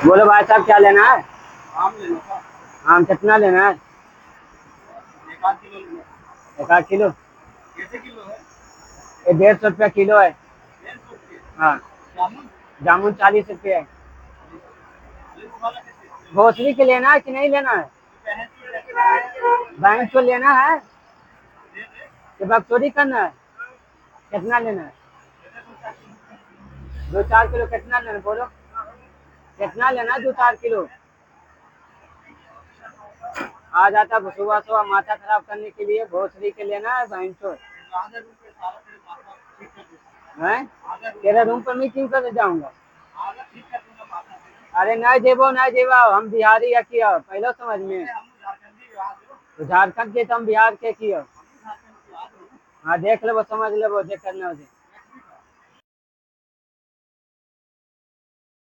बोलो भाई साहब, क्या लेना है? आम लेना था। आम कितना लेना है? 1 आध किलो लेना। 1 आध किलो? कैसे किलो है? ये 150 रुपया किलो है। 150 रुपये। हाँ। जामुन जामुन 40 रुपये है। 40 वाला कैसे? भोसरी के लेना है कि नहीं लेना है? बैंक को लेना है कि बकचोरी करना है? कितना लेना है? 2-4 किलो कितना लेना है बोलो? कितना लेना है? 2-4 किलो आ जाता सुबह सुबह माथा खराब करने के लिए। भोसरी के लेना है बैंक को है? तेरा रूम पर मैं क्यों कर जाऊंगा? अरे नहीं जेबो नहीं जेबो, हम बिहारी है किया पहले समझ में। तो झारखंड के तो हम बिहार के किया। हाँ देख लो, समझ लो जे करना हो।